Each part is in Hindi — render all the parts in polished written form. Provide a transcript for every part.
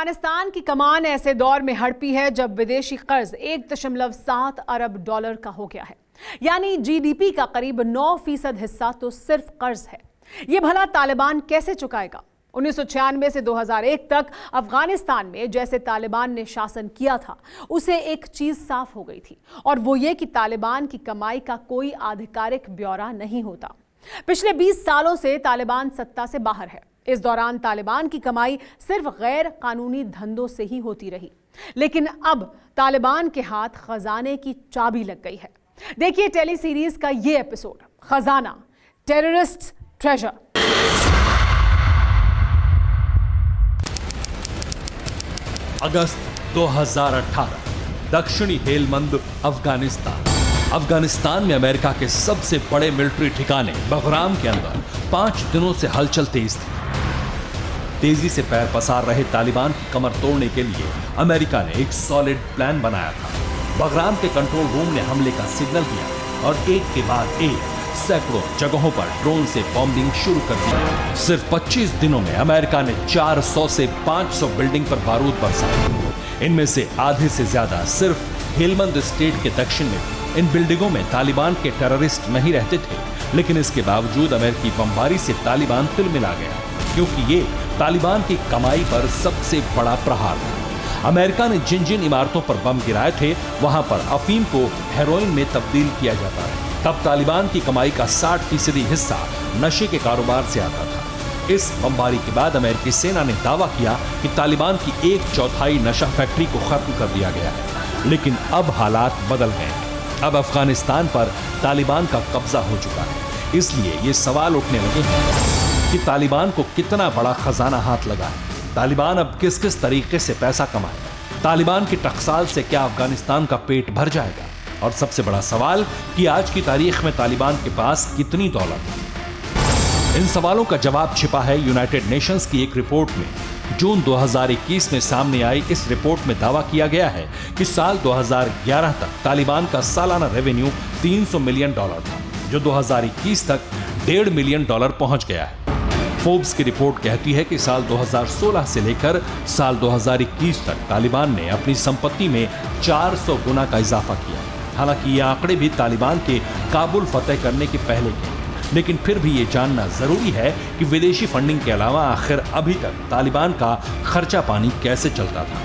अफगानिस्तान की कमान ऐसे दौर में हड़पी है जब विदेशी कर्ज 1.7 अरब डॉलर का हो गया है। यानी जीडीपी का करीब 9% हिस्सा तो सिर्फ कर्ज है। ये भला तालिबान कैसे चुकाएगा? 1996 से 2001 तक अफगानिस्तान में जैसे तालिबान ने शासन किया था, उसे एक चीज साफ हो गई थी, और वो ये कि तालिबान की कमाई का कोई आधिकारिक ब्यौरा नहीं होता। पिछले 20 सालों से तालिबान सत्ता से बाहर है। इस दौरान तालिबान की कमाई सिर्फ गैर कानूनी धंधों से ही होती रही, लेकिन अब तालिबान के हाथ खजाने की चाबी लग गई है। देखिए टेली सीरीज का ये एपिसोड, खजाना, टेररिस्ट ट्रेजर। अगस्त 2018, दक्षिणी हेलमंद, अफगानिस्तान। अफगानिस्तान में अमेरिका के सबसे बड़े मिलिट्री ठिकाने बगराम के अंदर 5 दिनों से हलचल तेज थी। तेजी से पैर पसार रहे तालिबान की कमर तोड़ने के लिए अमेरिका ने एक सॉलिड प्लान बनाया था। बगराम के कंट्रोल रूम ने हमले का सिग्नल दिया और एक के बाद एक सैकड़ों जगहों पर ड्रोन से बॉम्बिंग शुरू कर दी। सिर्फ 25 दिनों में अमेरिका ने 400 से 500 बिल्डिंग पर बारूद बरसाए। इनमें से आधे से ज्यादा सिर्फ हेलमंद स्टेट के दक्षिण में। इन बिल्डिंगों में तालिबान के टेररिस्ट नहीं रहते थे, लेकिन इसके बावजूद अमेरिकी बमबारी से तालिबान तिलमिला गया, क्योंकि ये तालिबान की कमाई पर सबसे बड़ा प्रहार था। अमेरिका ने जिन जिन इमारतों पर बम गिराए थे, वहां पर अफीम को हेरोइन में तब्दील किया जाता है। तब तालिबान की कमाई का 60% हिस्सा नशे के कारोबार से आता था। इस बमबारी के बाद अमेरिकी सेना ने दावा किया कि तालिबान की 1/4 नशा फैक्ट्री को खत्म कर दिया गया है, लेकिन अब हालात बदल गए हैं। अब अफगानिस्तान पर तालिबान का कब्जा हो चुका है। इसलिए ये सवाल उठने लगे हैं कि तालिबान को कितना बड़ा खजाना हाथ लगा है। तालिबान अब किस किस तरीके से पैसा कमाएगा? तालिबान की टकसाल से क्या अफगानिस्तान का पेट भर जाएगा? और सबसे बड़ा सवाल कि आज की तारीख में तालिबान के पास कितनी दौलत है? इन सवालों का जवाब छिपा है यूनाइटेड नेशंस की एक रिपोर्ट में। जून 2021 में सामने आई इस रिपोर्ट में दावा किया गया है कि साल 2011 तक तालिबान का सालाना रेवेन्यू $300 मिलियन था, जो 2021 तक $1.5 मिलियन पहुंच गया है। फोर्ब्स की रिपोर्ट कहती है कि साल 2016 से लेकर साल 2021 तक तालिबान ने अपनी संपत्ति में 400 गुना का इजाफा किया। हालांकि ये आंकड़े भी तालिबान के काबुल फतेह करने के पहले के, लेकिन फिर भी ये जानना जरूरी है कि विदेशी फंडिंग के अलावा आखिर अभी तक तालिबान का खर्चा पानी कैसे चलता था।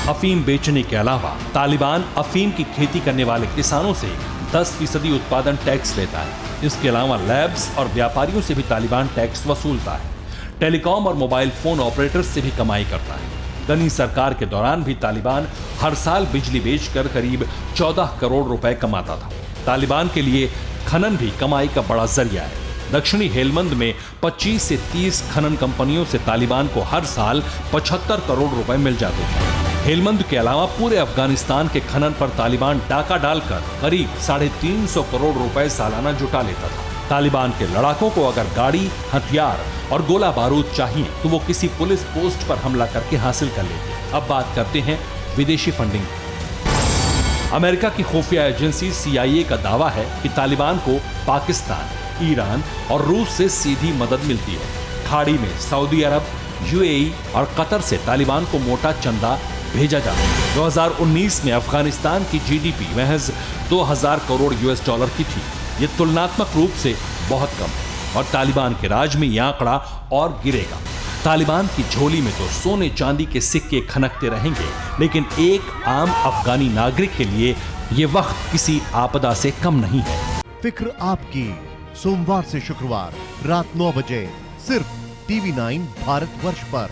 अफीम बेचने के अलावा तालिबान अफीम की खेती करने वाले किसानों से 10% उत्पादन टैक्स लेता है। इसके अलावा लैब्स और व्यापारियों से भी तालिबान टैक्स वसूलता है। टेलीकॉम और मोबाइल फोन ऑपरेटर्स से भी कमाई करता है। गनी सरकार के दौरान भी तालिबान हर साल बिजली बेचकर करीब 14 करोड़ रुपए कमाता था। तालिबान के लिए खनन भी कमाई का बड़ा जरिया है। दक्षिणी हेलमंद में 25 से 30 खनन कंपनियों से तालिबान को हर साल 75 करोड़ रुपए मिल जाते थे। हेलमंद के अलावा पूरे अफगानिस्तान के खनन पर तालिबान डाका डालकर करीब 350 करोड़ रुपए सालाना जुटा लेता था। तालिबान के लड़ाकों को अगर गाड़ी, हथियार और गोला बारूद चाहिए तो वो किसी पुलिस पोस्ट पर हमला करके हासिल कर लेते। अब बात करते हैं विदेशी फंडिंग की। अमेरिका की खुफिया एजेंसी CIA का दावा है कि तालिबान को पाकिस्तान, ईरान और रूस से सीधी मदद मिलती है। खाड़ी में सऊदी अरब, UAE और कतर से तालिबान को मोटा चंदा भेजा जाता है। 2019 में अफगानिस्तान की GDP महज 2000 करोड़ US की थी। ये तुलनात्मक रूप से बहुत कम है और तालिबान के राज में यह आंकड़ा और गिरेगा। तालिबान की झोली में तो सोने चांदी के सिक्के खनकते रहेंगे, लेकिन एक आम अफगानी नागरिक के लिए ये वक्त किसी आपदा से कम नहीं है। फिक्र आपकी, सोमवार से शुक्रवार रात 9 बजे सिर्फ TV9 भारतवर्ष पर।